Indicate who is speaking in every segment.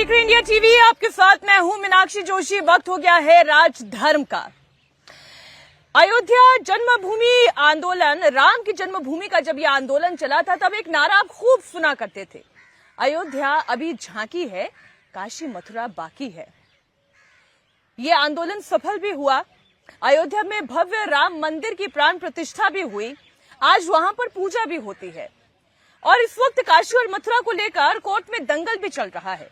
Speaker 1: देख रहे हैं इंडिया टीवी। आपके साथ मैं हूं मीनाक्षी जोशी। वक्त हो गया है राजधर्म का। अयोध्या जन्मभूमि आंदोलन, राम की जन्मभूमि का जब यह आंदोलन चला था तब एक नारा आप खूब सुना करते थे, अयोध्या अभी झांकी है, काशी मथुरा बाकी है। ये आंदोलन सफल भी हुआ। अयोध्या में भव्य राम मंदिर की प्राण प्रतिष्ठा भी हुई। आज वहां पर पूजा भी होती है और इस वक्त काशी और मथुरा को लेकर कोर्ट में दंगल भी चल रहा है।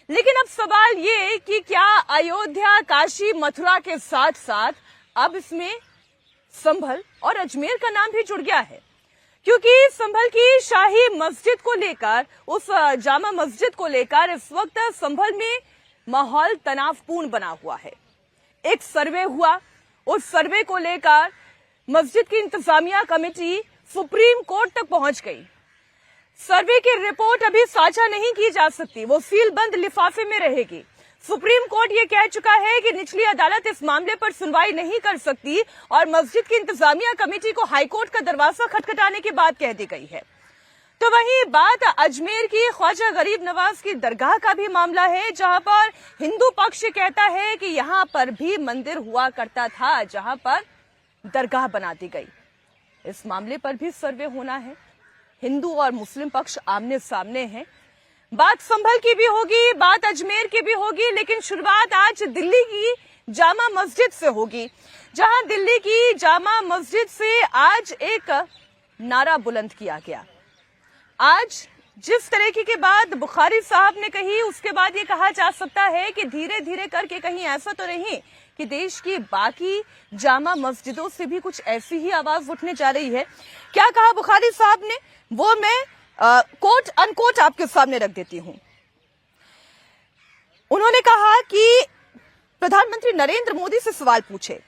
Speaker 1: लेकिन अब सवाल ये कि क्या अयोध्या, काशी, मथुरा के साथ साथ अब इसमें संभल और अजमेर का नाम भी जुड़ गया है, क्योंकि संभल की शाही मस्जिद को लेकर, उस जामा मस्जिद को लेकर इस वक्त संभल में माहौल तनावपूर्ण बना हुआ है। एक सर्वे हुआ, उस सर्वे को लेकर मस्जिद की इंतजामिया कमेटी सुप्रीम कोर्ट तक पहुंच गई। सर्वे की रिपोर्ट अभी साझा नहीं की जा सकती, वो सील बंद लिफाफे में रहेगी। सुप्रीम कोर्ट ये कह चुका है कि निचली अदालत इस मामले पर सुनवाई नहीं कर सकती और मस्जिद की इंतजामिया कमेटी को हाईकोर्ट का दरवाजा खटखटाने की बात कह दी गई है। तो वहीं बात अजमेर की ख्वाजा गरीब नवाज की दरगाह का भी मामला है, जहां पर हिंदू पक्ष कहता है कि यहां पर भी मंदिर हुआ करता था जहां पर दरगाह बना दी गई। इस मामले पर भी सर्वे होना है। हिंदू और मुस्लिम पक्ष आमने सामने हैं। बात संभल की भी होगी, बात अजमेर की भी होगी, लेकिन शुरुआत आज दिल्ली की जामा मस्जिद से होगी, जहां दिल्ली की जामा मस्जिद से आज एक नारा बुलंद किया गया। आज जिस तरीके की बात बुखारी साहब ने कही, उसके बाद ये कहा जा सकता है कि धीरे धीरे करके कहीं ऐसा तो नहीं कि देश की बाकी जामा मस्जिदों से भी कुछ ऐसी ही आवाज उठने जा रही है। क्या कहा बुखारी साहब ने, वो मैं कोट अनकोट आपके सामने रख देती हूं। उन्होंने कहा कि प्रधानमंत्री नरेंद्र मोदी से सवाल पूछे,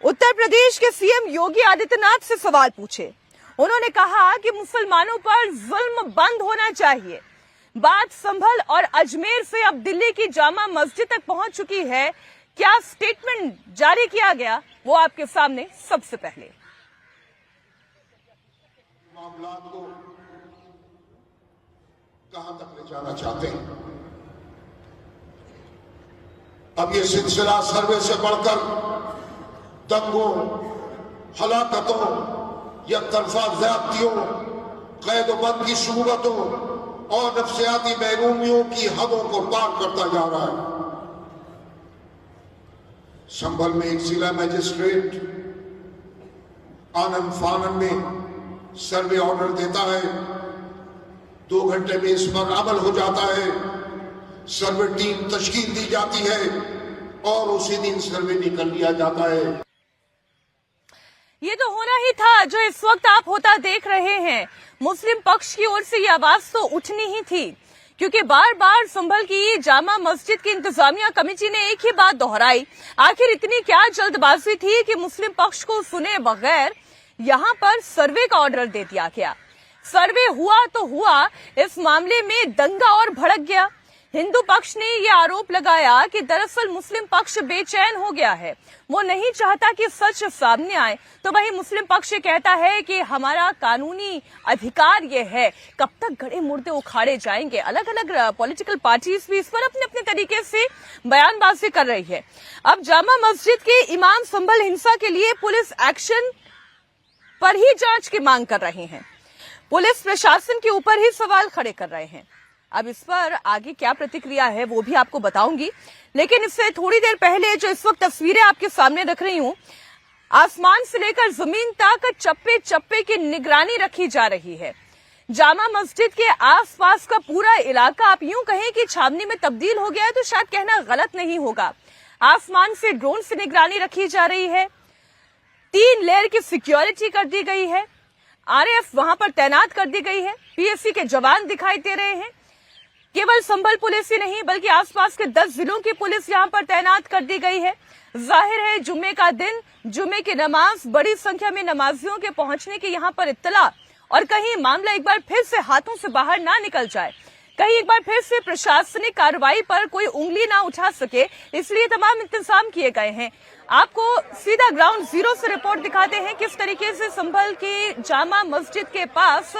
Speaker 1: उत्तर प्रदेश के सीएम योगी आदित्यनाथ से सवाल पूछे। उन्होंने कहा कि मुसलमानों पर जुल्म बंद होना चाहिए। बात संभल और अजमेर से अब दिल्ली की जामा मस्जिद तक पहुंच चुकी है। क्या स्टेटमेंट जारी किया गया, वो आपके सामने सबसे पहले।
Speaker 2: मामला को कहां तक ले जाना चाहते हैं? अब ये सिलसिला सर्वे से बढ़कर दंगों, हलाकतों, यकतरफा ज्यादतियों, कैद-ओ-बंद की सूरतों और नफ्सियाती महरूमियों की हदों को पार करता जा रहा है। संभल में एक जिला मजिस्ट्रेट आनन फानन में सर्वे ऑर्डर देता है, 2 घंटे में इस पर अमल हो जाता है, सर्वे टीम तश्कील दी जाती है और उसी दिन सर्वे निकल लिया जाता है।
Speaker 1: ये तो होना ही था जो इस वक्त आप होता देख रहे हैं। मुस्लिम पक्ष की ओर से ये आवाज तो उठनी ही थी, क्योंकि बार बार संभल की जामा मस्जिद की इंतजामिया कमेटी ने एक ही बात दोहराई। आखिर इतनी क्या जल्दबाजी थी कि मुस्लिम पक्ष को सुने बगैर यहां पर सर्वे का ऑर्डर दे दिया गया। सर्वे हुआ तो हुआ, इस मामले में दंगा और भड़क गया। हिंदू पक्ष ने यह आरोप लगाया कि दरअसल मुस्लिम पक्ष बेचैन हो गया है, वो नहीं चाहता कि सच सामने आए। तो वही मुस्लिम पक्ष कहता है कि हमारा कानूनी अधिकार ये है, कब तक गड़े मुर्दे उखाड़े जाएंगे। अलग अलग पॉलिटिकल पार्टीज भी इस पर अपने अपने तरीके से बयानबाजी कर रही है। अब जामा मस्जिद के इमाम संभल हिंसा के लिए पुलिस एक्शन पर ही जांच की मांग कर रहे हैं। पुलिस प्रशासन के ऊपर ही सवाल खड़े कर रहे हैं। अब इस पर आगे क्या प्रतिक्रिया है वो भी आपको बताऊंगी, लेकिन इससे थोड़ी देर पहले जो इस वक्त तस्वीरें आपके सामने रख रही हूं, आसमान से लेकर जमीन तक चप्पे चप्पे की निगरानी रखी जा रही है। जामा मस्जिद के आसपास का पूरा इलाका आप यूं कहें कि छावनी में तब्दील हो गया है तो शायद कहना गलत नहीं होगा। आसमान से ड्रोन से निगरानी रखी जा रही है, 3 लेयर की सिक्योरिटी कर दी गई है, आरएएफ वहां पर तैनात कर दी गई है, पीएससी के जवान दिखाई दे रहे हैं। केवल संभल पुलिस ही नहीं बल्कि आसपास के 10 जिलों की पुलिस यहां पर तैनात कर दी गई है। जाहिर है जुम्मे का दिन, जुम्मे की नमाज, बड़ी संख्या में नमाजियों के पहुंचने की यहां पर इत्तला, और कहीं मामला एक बार फिर से हाथों से बाहर ना निकल जाए, कहीं एक बार फिर से प्रशासनिक कार्रवाई पर कोई उंगली ना उठा सके, इसलिए तमाम इंतजाम किए गए हैं। आपको सीधा ग्राउंड जीरो से रिपोर्ट दिखाते हैं किस तरीके से संभल के जामा मस्जिद के पास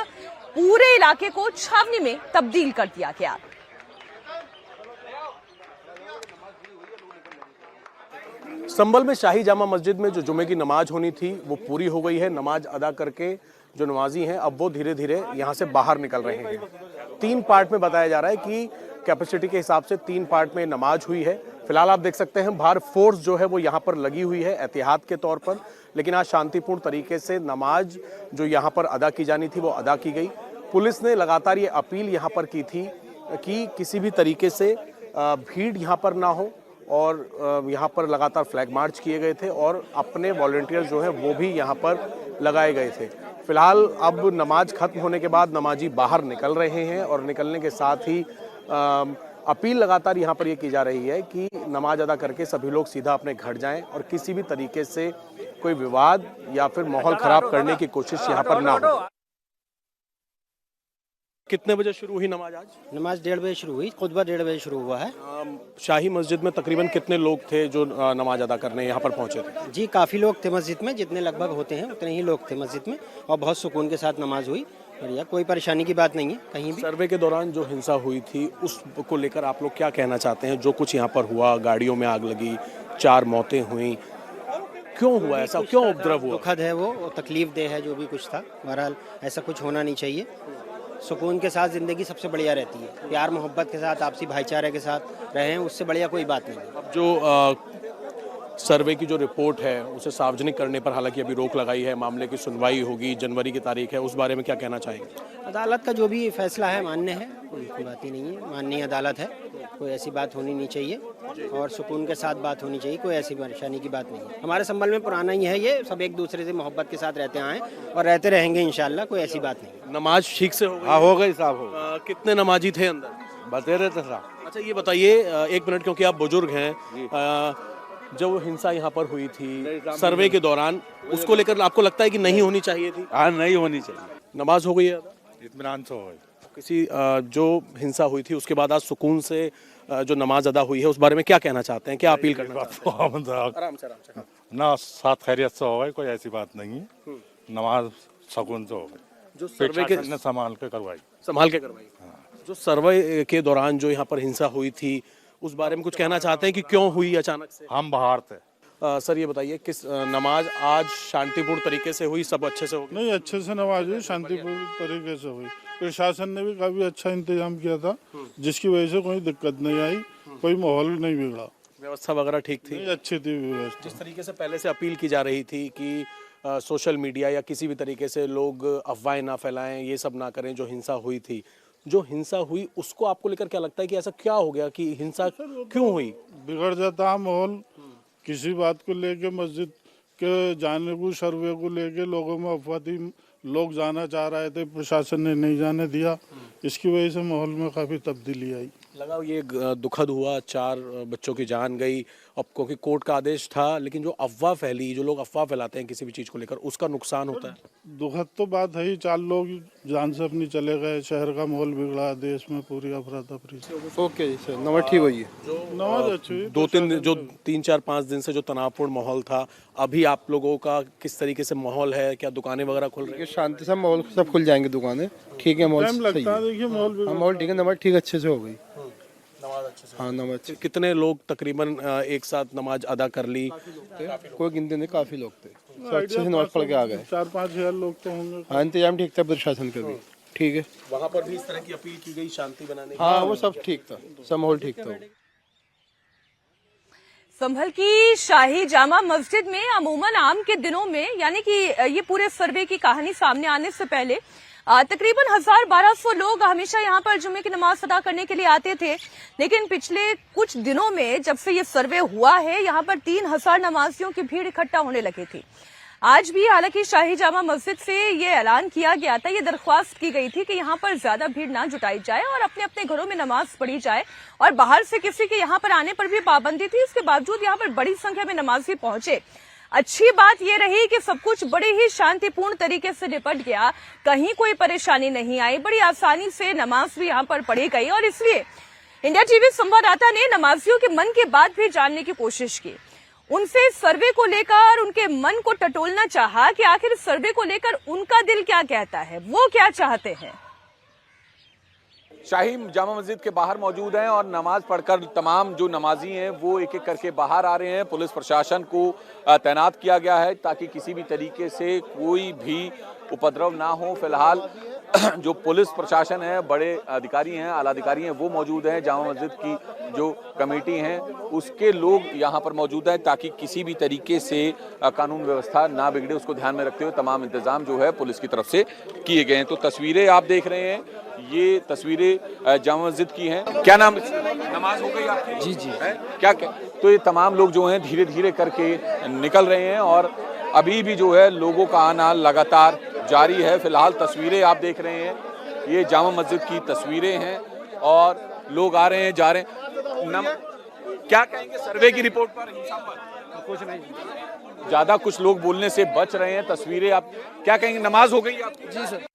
Speaker 1: पूरे इलाके को छावनी में तब्दील कर दिया गया।
Speaker 3: संभल में शाही जामा मस्जिद में जो जुमे की नमाज होनी थी वो पूरी हो गई है। नमाज अदा करके जो नमाजी हैं अब वो धीरे धीरे यहाँ से बाहर निकल रहे हैं। 3 पार्ट में बताया जा रहा है कि कैपेसिटी के हिसाब से 3 पार्ट में नमाज हुई है। फिलहाल आप देख सकते हैं बाहर फोर्स जो है वो यहाँ पर लगी हुई है एहतियात के तौर पर, लेकिन आज शांतिपूर्ण तरीके से नमाज जो यहाँ पर अदा की जानी थी वो अदा की गई। पुलिस ने लगातार ये अपील यहाँ पर की थी कि किसी भी तरीके से भीड़ यहाँ पर ना हो, और यहाँ पर लगातार फ्लैग मार्च किए गए थे और अपने वॉलंटियर जो हैं वो भी यहाँ पर लगाए गए थे। फिलहाल अब नमाज खत्म होने के बाद नमाजी बाहर निकल रहे हैं और निकलने के साथ ही अपील लगातार यहाँ पर ये की जा रही है कि नमाज अदा करके सभी लोग सीधा अपने घर जाएं और किसी भी तरीके से कोई विवाद या फिर माहौल खराब करने की कोशिश यहाँ पर ना हो। कितने बजे शुरू हुई नमाज आज?
Speaker 4: नमाज 1:30 बजे शुरू हुई, खुतबा 1:30 बजे शुरू हुआ है।
Speaker 3: शाही मस्जिद में तकरीबन कितने लोग थे जो नमाज अदा करने यहाँ पर पहुंचे थे?
Speaker 4: जी काफ़ी लोग थे मस्जिद में, जितने लगभग होते हैं उतने ही लोग थे मस्जिद में, और बहुत सुकून के साथ नमाज हुई। बढ़िया, कोई परेशानी की बात नहीं है कहीं भी।
Speaker 3: सर्वे के दौरान जो हिंसा हुई थी उसको लेकर आप लोग क्या कहना चाहते हैं? जो कुछ यहाँ पर हुआ, गाड़ियों में आग लगी, 4 मौतें हुई, क्यों हुआ ऐसा, क्यों उपद्रव हुआ?
Speaker 4: दुखद है वो तकलीफ दे है जो भी कुछ था। बहरहाल ऐसा कुछ होना नहीं चाहिए। सुकून के साथ ज़िंदगी सबसे बढ़िया रहती है। प्यार मोहब्बत के साथ, आपसी भाईचारे के साथ रहें, उससे बढ़िया कोई बात नहीं है।
Speaker 3: अब जो सर्वे की जो रिपोर्ट है उसे सार्वजनिक करने पर हालांकि अभी रोक लगाई है। मामले की सुनवाई होगी, जनवरी की तारीख है, उस बारे में क्या कहना चाहेंगे?
Speaker 4: अदालत का जो भी फैसला है मान्य है, कोई बात ही नहीं है, माननीय अदालत है, कोई ऐसी बात होनी नहीं चाहिए और सुकून के साथ बात होनी चाहिए, कोई ऐसी परेशानी की बात नहीं है। हमारे संभल में पुराना ही है ये, सब एक दूसरे से मोहब्बत के साथ रहते आए और रहते रहेंगे इंशाल्लाह, कोई ऐसी बात नहीं।
Speaker 3: नमाज ठीक से हो गई?
Speaker 5: हाँ हो गई साहब, हो गई।
Speaker 3: कितने नमाजी थे अंदर?
Speaker 5: बतेरे थे साहब।
Speaker 3: अच्छा ये बताइए, 1 मिनट, क्योंकि आप बुजुर्ग हैं, जो हिंसा यहाँ पर हुई थी सर्वे के दौरान, उसको लेकर आपको लगता है कि नहीं होनी चाहिए थी?
Speaker 5: हाँ नहीं होनी चाहिए।
Speaker 3: नमाज हो गई है,
Speaker 5: इत्मीनान से हो गई।
Speaker 3: किसी जो हिंसा हुई थी उसके बाद आज सुकून से जो नमाज अदा हुई है उस बारे में क्या कहना चाहते हैं, क्या अपील करना चाहते हैं? आराम से
Speaker 5: ना, साथ खैरियत से हो गई, कोई ऐसी बात नहीं है। नमाज सुकून से हो गई,
Speaker 3: जो सर्वे के
Speaker 5: संभाल के करवाई।
Speaker 3: जो सर्वे के दौरान जो यहाँ पर हिंसा हुई थी उस बारे में कुछ कहना चाहते हैं कि क्यों हुई अचानक से?
Speaker 5: हम बाहर थे।
Speaker 3: सर ये बताइए, किस नमाज आज शांतिपूर्ण तरीके से हुई, सब अच्छे से हो गई?
Speaker 6: नहीं, अच्छे से नमाज हुई, शांतिपूर्ण तरीके से हुई। प्रशासन ने भी काफी अच्छा इंतजाम किया था, जिसकी वजह से कोई दिक्कत नहीं आई, कोई माहौल नहीं बिगड़ा।
Speaker 3: व्यवस्था वगैरह ठीक थी?
Speaker 6: अच्छी थी व्यवस्था।
Speaker 3: जिस तरीके से पहले से अपील की जा रही थी कि सोशल मीडिया या किसी भी तरीके से लोग अफवाहें ना फैलाएं, ये सब ना करें, जो हिंसा हुई थी, जो हिंसा हुई उसको आपको लेकर क्या लगता है कि ऐसा क्या हो गया कि हिंसा क्यों हुई?
Speaker 6: बिगड़ जाता है माहौल किसी बात को लेके, मस्जिद के जाने को, सर्वे को लेके लोगों में अफवाह थी, लोग जाना चाह रहे थे, प्रशासन ने नहीं जाने दिया, इसकी वजह से माहौल में काफी तब्दीली आई।
Speaker 3: लगा ये दुखद हुआ, 4 बच्चों की जान गई, अब क्योंकि कोर्ट का आदेश था, लेकिन जो अफवाह फैली, जो लोग अफवाह फैलाते हैं किसी भी चीज को लेकर, उसका नुकसान होता है।
Speaker 6: दुखद तो बात है ही, 4 लोग जान से अपनी चले गए, शहर का माहौल बिगड़ा, देश में पूरी अफरा तफरी।
Speaker 7: ओके जी सर, नमाज ठीक हुई है।
Speaker 6: नमाज अच्छी हुई।
Speaker 3: 3-4-5 दिन से जो तनावपूर्ण माहौल था, अभी आप लोगों का किस तरीके से माहौल है? क्या दुकानें वगैरह खुल रही है?
Speaker 7: शांति से माहौल सब खुल जाएंगे दुकानें, ठीक है, माहौल
Speaker 6: टाइम
Speaker 7: सही
Speaker 6: लगता है,
Speaker 7: है।
Speaker 6: देखिए माहौल
Speaker 7: हाँ माहौल ठीक है, नमाज ठीक अच्छे से हो गई।
Speaker 3: नमाज अच्छे से?
Speaker 7: हाँ नमाज
Speaker 3: कितने लोग तकरीबन एक साथ नमाज अदा कर ली?
Speaker 7: कोई गिनती नहीं, काफी लोग थे, सब अच्छे से नमाज पढ़ के आ गए।
Speaker 6: 4-5 हज़ार लोग तो होंगे।
Speaker 7: हाँ इंतजाम ठीक था प्रशासन का भी, ठीक है।
Speaker 3: वहाँ पर भी इस तरह की अपील की गई शांति बनाने की?
Speaker 7: हाँ वो सब ठीक था, सब माहौल ठीक था।
Speaker 1: संभल की शाही जामा मस्जिद में अमूमन आम के दिनों में, यानी कि ये पूरे सर्वे की कहानी सामने आने से पहले तकरीबन 1000-1200 लोग हमेशा यहाँ पर जुमे की नमाज अदा करने के लिए आते थे, लेकिन पिछले कुछ दिनों में जब से ये सर्वे हुआ है यहाँ पर 3000 नमाजियों की भीड़ इकट्ठा होने लगी थी। आज भी हालांकि शाही जामा मस्जिद से ये ऐलान किया गया था, ये दरख्वास्त की गई थी कि यहाँ पर ज्यादा भीड़ ना जुटाई जाए और अपने अपने घरों में नमाज पढ़ी जाए, और बाहर से किसी के यहाँ पर आने पर भी पाबंदी थी। इसके बावजूद यहाँ पर बड़ी संख्या में नमाजी पहुंचे। अच्छी बात यह रही कि सब कुछ बड़े ही शांतिपूर्ण तरीके से निपट गया, कहीं कोई परेशानी नहीं आई, बड़ी आसानी से नमाज भी यहाँ पर पढ़ी गई। और इसलिए इंडिया टीवी संवाददाता ने नमाजियों के मन की बात भी जानने की कोशिश की, उनसे सर्वे को लेकर उनके मन को टटोलना चाहा कि आखिर सर्वे को लेकर उनका दिल क्या कहता है, वो क्या चाहते हैं।
Speaker 8: शाही जामा मस्जिद के बाहर मौजूद हैं और नमाज पढ़कर तमाम जो नमाजी हैं वो एक एक करके बाहर आ रहे हैं। पुलिस प्रशासन को तैनात किया गया है ताकि किसी भी तरीके से कोई भी उपद्रव ना हो। फिलहाल जो पुलिस प्रशासन है, बड़े अधिकारी हैं, आला अधिकारी हैं, वो मौजूद हैं। जामा मस्जिद की जो कमेटी है उसके लोग यहाँ पर मौजूद हैं ताकि किसी भी तरीके से कानून व्यवस्था ना बिगड़े, उसको ध्यान में रखते हुए तमाम इंतजाम जो है पुलिस की तरफ से किए गए हैं। तो तस्वीरें आप देख रहे हैं, ये तस्वीरें जामा मस्जिद की हैं। क्या नाम, नमाज हो गई आपकी?
Speaker 4: जी जी
Speaker 8: है क्या क्या? तो ये तमाम लोग जो हैं धीरे धीरे करके निकल रहे हैं और अभी भी जो है लोगों का आना लगातार जारी है। फिलहाल तस्वीरें आप देख रहे हैं, ये जामा मस्जिद की तस्वीरें हैं और लोग आ रहे हैं, जा रहे हैं। क्या कहेंगे सर्वे की रिपोर्ट पर, हिंसा पर?
Speaker 4: कुछ नहीं,
Speaker 8: ज्यादा कुछ लोग बोलने से बच रहे हैं। तस्वीरें आप क्या कहेंगे, नमाज हो गई आपकी?
Speaker 4: जी सर।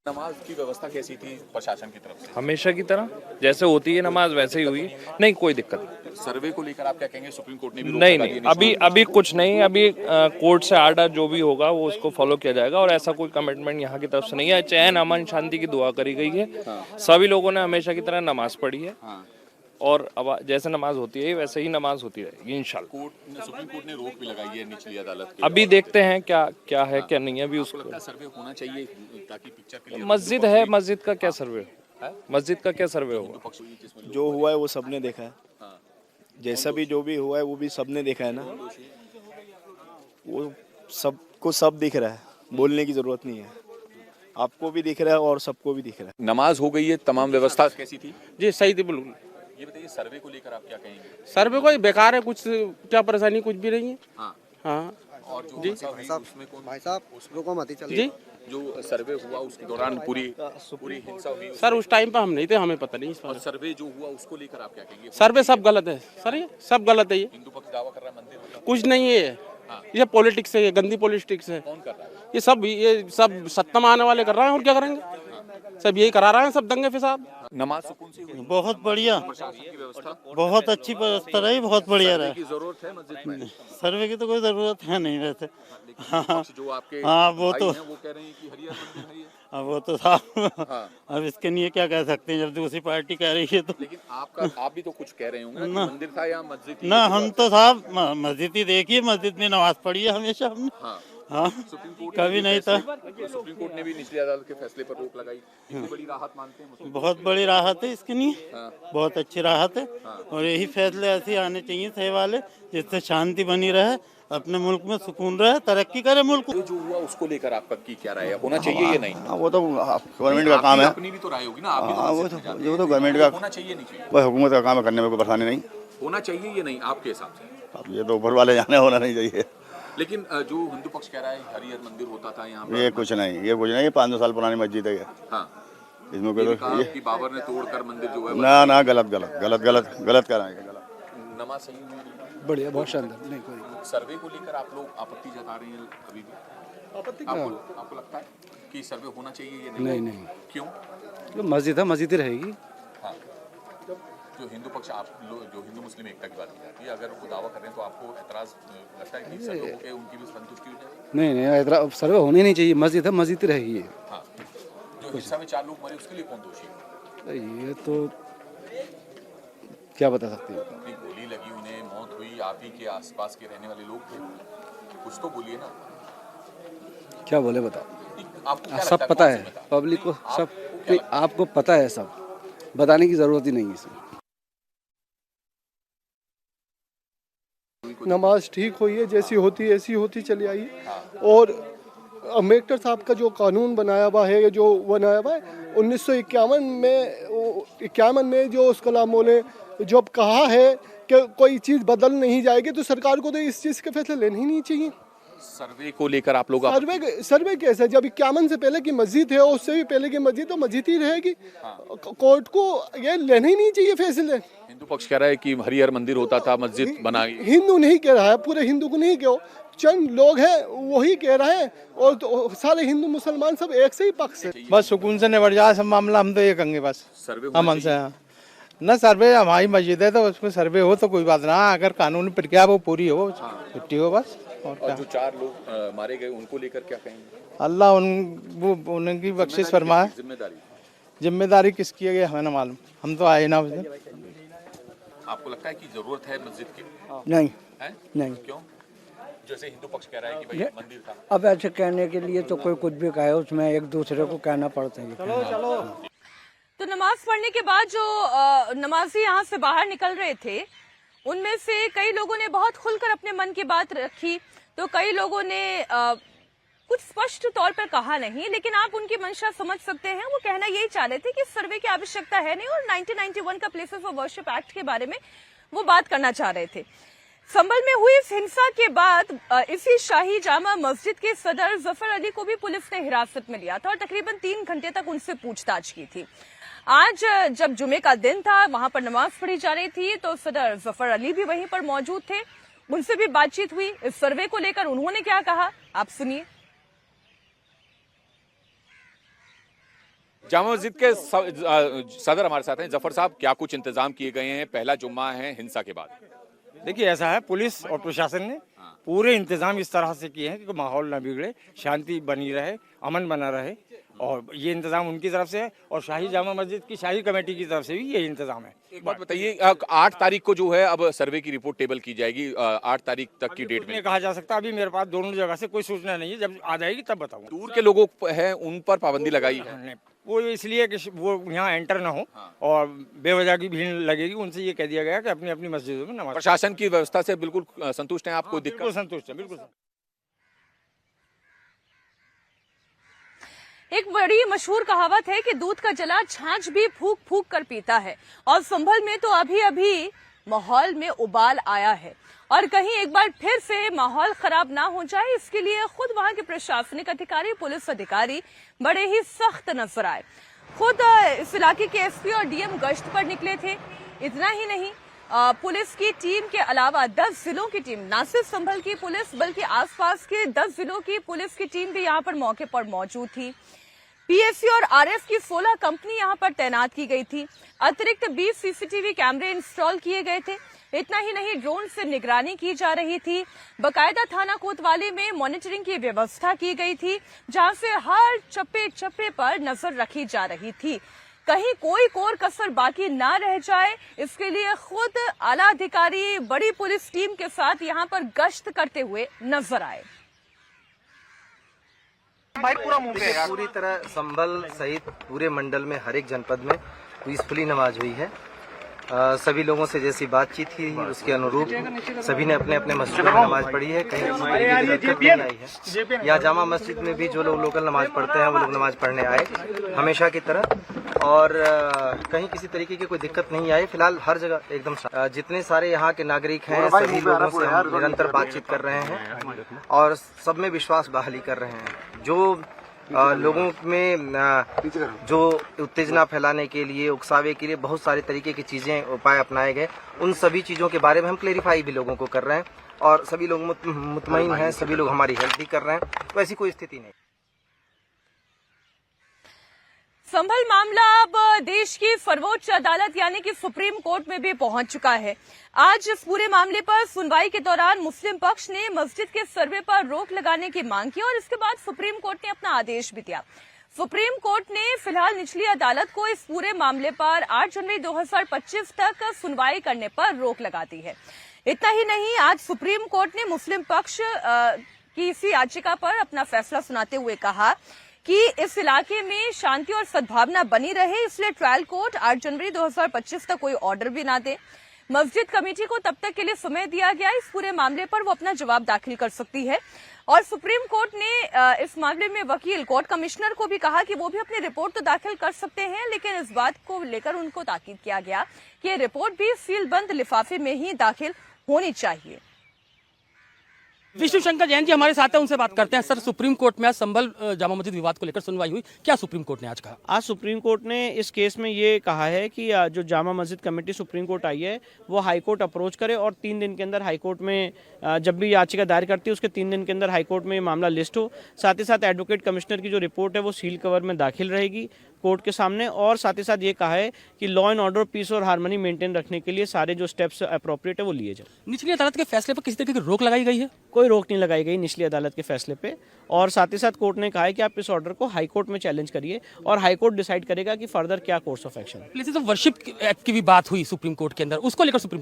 Speaker 8: नमाज की व्यवस्था कैसी थी प्रशासन की तरफ से?
Speaker 9: हमेशा की तरह जैसे होती है नमाज वैसे ही हुई, नहीं कोई दिक्कत नहीं।
Speaker 8: सर्वे को लेकर आप क्या कहेंगे? सुप्रीम कोर्ट ने भी रोक
Speaker 9: नहीं
Speaker 8: लगा दी
Speaker 9: नहीं,
Speaker 8: है।
Speaker 9: अभी कुछ नहीं, अभी कोर्ट से आर्डर जो भी होगा वो उसको फॉलो किया जाएगा और ऐसा कोई कमिटमेंट यहाँ की तरफ से नहीं है। चैन अमन शांति की दुआ करी गई है। सभी लोगों ने हमेशा की तरह नमाज पढ़ी है और अब जैसे नमाज होती है वैसे ही नमाज होती रहेगी इंशाल्लाह।
Speaker 8: सुप्रीम कोर्ट ने रोक भी लगाई है निचली अदालत की।
Speaker 9: अभी देखते हैं क्या है क्या नहीं है। अभी उसको
Speaker 8: सर्वे होना चाहिए ताकि पिक्चर क्लियर।
Speaker 9: मस्जिद है, मस्जिद का क्या सर्वे, मस्जिद का क्या सर्वे होगा?
Speaker 7: जो हुआ है वो सबने देखा है, जैसा भी जो भी हुआ है वो भी सबने देखा है ना, वो सबको सब दिख रहा है, बोलने की जरूरत नहीं है। आपको भी दिख रहा है और सबको भी दिख रहा है।
Speaker 8: नमाज हो गई है, तमाम व्यवस्था कैसी थी?
Speaker 10: जी सही थी बिल्कुल।
Speaker 8: ये बताइए सर्वे को लेकर आप क्या कहेंगे?
Speaker 10: सर्वे कोई बेकार है, कुछ क्या परेशानी कुछ भी नहीं है।
Speaker 8: हाँ।
Speaker 10: हाँ
Speaker 8: और जो
Speaker 10: जी
Speaker 8: उसमें कौन
Speaker 4: भाई साहब रुको मत ही
Speaker 10: जी
Speaker 8: जो सर्वे हुआ उसके दौरान पूरी हिंसा हुई?
Speaker 10: सर उस टाइम पे हम नहीं थे, हमें पता नहीं इस
Speaker 8: और
Speaker 10: पर।
Speaker 8: सर्वे जो हुआ उसको लेकर आप क्या कहेंगे?
Speaker 10: सर्वे सब गलत है सर, ये सब गलत है। ये
Speaker 8: हिंदू पक्ष दावा कर रहा है मंदिर होगा।
Speaker 10: कुछ नहीं है ये पॉलिटिक्स है, ये गंदी पॉलिटिक्स है।
Speaker 8: कौन कर रहा है?
Speaker 10: ये सब सत्ता में आने वाले कर रहे हैं और क्या करेंगे, सब यही करा रहे हैं, सब दंगे फसाद।
Speaker 8: नमाज सुकून से हुई?
Speaker 11: बहुत बढ़िया,
Speaker 8: प्रशासन की व्यवस्था
Speaker 11: बहुत अच्छी व्यवस्था रही, बहुत बढ़िया रहा।
Speaker 8: की जरूरत है मस्जिद में?
Speaker 11: सर्वे की तो कोई जरूरत है नहीं वैसे।
Speaker 8: हाँ, जो आपके
Speaker 11: हाँ वो
Speaker 8: भाई
Speaker 11: तो
Speaker 8: हैं, वो कह रहे हैं कि हरियर मंदिर है ये।
Speaker 11: अब वो तो साहब
Speaker 8: हाँ।
Speaker 11: अब इसके लिए क्या कह सकते हैं, जब दूसरी पार्टी कह रही है तो।
Speaker 8: लेकिन आप भी तो कुछ कह रहे होंगे ना कि मंदिर था या मस्जिद थी?
Speaker 11: ना हम तो साहब मस्जिद ही देखिए, मस्जिद में नमाज पढ़ी है हमेशा हमने।
Speaker 8: हाँ।
Speaker 11: हाँ
Speaker 8: सुप्रीम कोर्ट
Speaker 11: कभी नहीं था।
Speaker 8: सुप्रीम कोर्ट ने भी निचली अदालत के फैसले पर रोक लगाई। इतनी बड़ी राहत मानते हैं मुस्लिम?
Speaker 11: बहुत बड़ी राहत है इसके लिए,
Speaker 8: हाँ।
Speaker 11: बहुत अच्छी राहत है। और यही फैसले ऐसे आने चाहिए सही वाले, जिससे शांति बनी रहे, अपने मुल्क में सुकून रहे, तरक्की करे मुल्क।
Speaker 8: जो हुआ उसको लेकर आपका की क्या राय है? होना चाहिए या नहीं?
Speaker 7: वो तो गवर्नमेंट का काम है।
Speaker 8: अपनी भी तो राय होगी ना, आप भी तो
Speaker 7: वो
Speaker 8: मस्जिद में जाते
Speaker 7: तो
Speaker 8: हैं।
Speaker 7: गवर्नमेंट का,
Speaker 8: होना चाहिए नहीं चाहिए?
Speaker 7: बस हुकूमत का काम है, करने में कोई परेशानी नहीं।
Speaker 8: होना चाहिए या नहीं आपके हिसाब से?
Speaker 7: अब ये तो ऊपर वाले जाने, होना नहीं चाहिए।
Speaker 8: लेकिन जो हिंदू पक्ष कह रहा है हरियर मंदिर होता था यहाँ
Speaker 7: ये कुछ नहीं, ये 500 साल पुरानी मस्जिद है ये।
Speaker 8: हाँ।
Speaker 7: इसमें कोई
Speaker 8: कहा कि बाबर ने तोड़कर मंदिर जो है
Speaker 7: ना गलत गलत गलत गलत गलत कर रहे हैं, गलत।
Speaker 8: नमाज सही हुई?
Speaker 7: बढ़िया, बहुत शानदार। नहीं कोई
Speaker 8: सर्वे को लेकर आप लोग आपत्ति जता रहे हैं अभी भी? आपको लगता है कि सर्वे होना चाहिए या नहीं?
Speaker 7: नहीं।
Speaker 8: क्यों?
Speaker 7: मस्जिद है, मस्जिद ही रहेगी।
Speaker 8: हाँ। जो हिंदू पक्ष आप लोग जो हिंदू मुस्लिम एकता की बात की जाती है, अगर वो दावा कर रहे हैं तो आपको एतराज लगता है कि सर्वे होके उनकी भी संतुष्टि हो जाए?
Speaker 7: नहीं, सर्वे होनी नहीं चाहिए, मस्जिद है, मस्जिद ही रहेगी।
Speaker 8: हाँ। जो हिंसा में 4 लोग मरे उसके लिए कौन दोषी है?
Speaker 7: ये तो क्या बता सकते हैं।
Speaker 8: अपनी गोली लगी, उन्हें मौत हुई, आप ही के आसपास के रहने वाले लोग थे, कुछ तो बोलिए ना।
Speaker 7: क्या बोले बताओ,
Speaker 8: आपको क्या
Speaker 7: सब
Speaker 8: लगता
Speaker 7: पता
Speaker 8: कौन
Speaker 7: है
Speaker 8: सी बता?
Speaker 7: पब्लिक को, सब
Speaker 8: आपको क्या लगता है?
Speaker 7: आपको पता है, सब बताने की जरूरत ही नहीं है इसमें।
Speaker 12: नमाज ठीक हुई है, जैसी होती है ऐसी होती चली आई है। और अम्बेडकर साहब का जो कानून बनाया हुआ है, जो बनाया हुआ है 1951 में जो उस कलामों ने जब कहा है कि कोई चीज़ बदल नहीं जाएगी, तो सरकार को तो इस चीज़ के फैसले लेने ही नहीं चाहिए।
Speaker 8: सर्वे को लेकर आप लोग
Speaker 12: सर्वे कैसे, जब 51 से पहले की मस्जिद है और उससे भी पहले की मस्जिद, तो मस्जिद ही रहेगी। कोर्ट को ये लेने ही नहीं चाहिए फैसले।
Speaker 8: हिंदू पक्ष कह रहा है कि हरिहर मंदिर होता था, मस्जिद बना गई।
Speaker 12: हिंदू नहीं कह रहा है, पूरे हिंदू को नहीं कहो, चंद लोग हैं वही कह रहे हैं, और तो सारे हिंदू मुसलमान सब एक से ही पक्ष है।
Speaker 7: बस सुकून से निबट जाए सब मामला, हम तो ये कहेंगे बस।
Speaker 8: सर्वे
Speaker 7: अमन से न, सर्वे हमारी मस्जिद है तो उसमें सर्वे हो तो कोई बात ना, अगर कानूनी प्रक्रिया वो पूरी हो, छुट्टी हो बस।
Speaker 8: और जो 4 लोग मारे गए उनको लेकर क्या कहेंगे?
Speaker 11: अल्लाह उनकी बख्शिश फरमाए। जिम्मेदारी किसकी है हमें ना मालूम, हम तो आए ना उस दिन।
Speaker 8: आपको लगता है कि जरूरत है मस्जिद की?
Speaker 11: नहीं
Speaker 8: है?
Speaker 11: नहीं।
Speaker 8: क्यों? जैसे हिंदू पक्ष कह रहा है कि भाई मंदिर था।
Speaker 11: अब ऐसे कहने के लिए तो कोई कुछ भी कहे, उसमें एक दूसरे को कहना पड़ता है। चलो
Speaker 1: तो नमाज पढ़ने के बाद जो नमाजी यहाँ से बाहर निकल रहे थे, उनमें से कई लोगों ने बहुत खुलकर अपने मन की बात रखी, तो कई लोगों ने कुछ स्पष्ट तौर पर कहा नहीं, लेकिन आप उनकी मंशा समझ सकते हैं। वो कहना यही चाह रहे थे कि सर्वे की आवश्यकता है नहीं, और 1991 का प्लेसेस ऑफ वर्शिप एक्ट के बारे में वो बात करना चाह रहे थे। संभल में हुई इस हिंसा के बाद इसी शाही जामा मस्जिद के सदर जफर अली को भी पुलिस ने हिरासत में लिया था और तकरीबन 3 घंटे तक उनसे पूछताछ की थी। आज जब जुमे का दिन था, वहां पर नमाज पढ़ी जा रही थी, तो सदर जफर अली भी वहीं पर मौजूद थे। उनसे भी बातचीत हुई। इस सर्वे को लेकर उन्होंने क्या कहा, आप सुनिए।
Speaker 8: जामा मस्जिद के सदर हमारे साथ हैं। जफर साहब, क्या कुछ इंतजाम किए गए हैं? पहला जुम्मा है हिंसा के बाद।
Speaker 11: देखिए, ऐसा है, पुलिस और प्रशासन ने पूरे इंतजाम इस तरह से किए हैं कि माहौल न बिगड़े, शांति बनी रहे, अमन बना रहे, और ये इंतजाम उनकी तरफ से है और शाही जामा मस्जिद की शाही कमेटी की तरफ से भी ये इंतजाम है।
Speaker 8: एक बात बताइए, 8 तारीख को जो है अब सर्वे की रिपोर्ट टेबल की जाएगी, 8 तारीख तक की डेट में
Speaker 11: कहा जा सकता। अभी मेरे पास दोनों जगह से कोई सूचना नहीं है, जब आ जाएगी तब बताऊंगा।
Speaker 8: दूर के लोगों हैं उन पर पाबंदी लगाई है?
Speaker 11: वो इसलिए कि वो यहाँ एंटर ना हो और बेवजह की भीड़ लगेगी, उनसे ये कह दिया गया कि अपनी अपनी मस्जिदों में नमाज।
Speaker 8: प्रशासन की व्यवस्था से बिल्कुल संतुष्ट हैं? आपको दिक्कत?
Speaker 11: बिल्कुल संतुष्ट है, बिल्कुल।
Speaker 1: एक बड़ी मशहूर कहावत है कि दूध का जला छाछ भी फूक फूक कर पीता है, और संभल में तो अभी अभी माहौल में उबाल आया है, और कहीं एक बार फिर से माहौल खराब ना हो जाए, इसके लिए खुद वहां के प्रशासनिक अधिकारी, पुलिस अधिकारी बड़े ही सख्त नजर आए। खुद इस इलाके के एसपी और डीएम गश्त पर निकले थे। इतना ही नहीं, पुलिस की टीम के अलावा 10 जिलों की टीम, न सिर्फ संभल की पुलिस बल्कि आसपास के 10 जिलों की पुलिस की टीम भी यहाँ पर मौके पर मौजूद थी। पीएससी और आरएफ की 16 कंपनी यहाँ पर तैनात की गई थी। अतिरिक्त 20 सीसीटीवी कैमरे इंस्टॉल किए गए थे। इतना ही नहीं, ड्रोन से निगरानी की जा रही थी। बकायदा थाना कोतवाली में मॉनिटरिंग की व्यवस्था की गई थी, जहां से हर चप्पे चप्पे पर नजर रखी जा रही थी, कहीं कोई कोर कसर बाकी ना रह जाए। इसके लिए खुद आला अधिकारी बड़ी पुलिस टीम के साथ यहाँ पर गश्त करते हुए नजर आए।
Speaker 13: पूरी तरह संभल सहित पूरे मंडल में हर एक जनपद में पीसफुली नमाज हुई है। सभी लोगों से जैसी बातचीत थी उसके अनुरूप सभी ने अपने अपने मस्जिद में नमाज पढ़ी है। कहीं दिक्कत नहीं आई है। यहाँ जामा मस्जिद में भी जो लोग लोकल नमाज पढ़ते हैं वो लोग नमाज पढ़ने आए हमेशा की तरह, और कहीं किसी तरीके की कोई दिक्कत नहीं आई। फिलहाल हर जगह एकदम जितने सारे यहाँ के नागरिक हैं सभी लोगों से हम निरंतर बातचीत कर रहे हैं और सब में विश्वास बहाली कर रहे हैं। जो लोगों में जो उत्तेजना फैलाने के लिए, उकसावे के लिए बहुत सारे तरीके की चीजें, उपाय अपनाए गए, उन सभी चीजों के बारे में हम क्लेरिफाई भी लोगों को कर रहे हैं और सभी लोग मुतमईन हैं, सभी लोग हमारी हेल्प भी कर रहे हैं, तो ऐसी कोई स्थिति नहीं।
Speaker 1: संभल मामला अब देश की सर्वोच्च अदालत यानी कि सुप्रीम कोर्ट में भी पहुंच चुका है। आज इस पूरे मामले पर सुनवाई के दौरान मुस्लिम पक्ष ने मस्जिद के सर्वे पर रोक लगाने की मांग की और इसके बाद सुप्रीम कोर्ट ने अपना आदेश भी दिया। सुप्रीम कोर्ट ने फिलहाल निचली अदालत को इस पूरे मामले पर 8 जनवरी 2025 तक सुनवाई करने पर रोक लगा दी है। इतना ही नहीं, आज सुप्रीम कोर्ट ने मुस्लिम पक्ष की इसी याचिका पर अपना फैसला सुनाते हुए कहा कि इस इलाके में शांति और सद्भावना बनी रहे, इसलिए ट्रायल कोर्ट 8 जनवरी 2025 तक कोई ऑर्डर भी ना दे। मस्जिद कमेटी को तब तक के लिए समय दिया गया, इस पूरे मामले पर वो अपना जवाब दाखिल कर सकती है। और सुप्रीम कोर्ट ने इस मामले में वकील कोर्ट कमिश्नर को भी कहा कि वो भी अपनी रिपोर्ट तो दाखिल कर सकते हैं, लेकिन इस बात को लेकर उनको ताकीद किया गया कि ये रिपोर्ट भी सीलबंद लिफाफे में ही दाखिल होनी चाहिए।
Speaker 14: विष्णु शंकर जैन जी हमारे साथ हैं, उनसे बात करते हैं। सर, सुप्रीम कोर्ट में आज संभल जामा मस्जिद विवाद को लेकर सुनवाई हुई, क्या सुप्रीम कोर्ट ने आज कहा?
Speaker 15: आज सुप्रीम कोर्ट ने इस केस में ये कहा है कि जो Jama Masjid committee supreme court आई है वो हाई कोर्ट अप्रोच करे और 3 दिन के अंदर हाई कोर्ट में जब भी याचिका दायर करती है उसके 3 दिन के अंदर हाई कोर्ट में मामला लिस्ट हो। साथ ही साथ एडवोकेट कमिश्नर की जो रिपोर्ट है वो सील कवर में दाखिल रहेगी। कोर्ट के सामने, और साथ ही साथ ये कहा है कि लॉ एंड ऑर्डर, पीस और हार्मनी मेंटेन रखने के लिए सारे जो स्टेप्स अप्रोप्रिएट है वो लिए जाए।
Speaker 14: निचली अदालत के फैसले पर किसी तरीके की रोक लगाई गई है?
Speaker 15: कोई रोक नहीं लगाई गई निचली अदालत के फैसले पे, और साथ ही साथ कोर्ट ने कहा है कि आप इस ऑर्डर को हाई कोर्ट में चैलेंज करिए और हाई कोर्ट डिसाइड करेगा कि फर्दर क्या course of action.
Speaker 14: Places of worship act की भी बात हुई सुप्रीम कोर्ट के अंदर, उसको लेकर सुप्रीम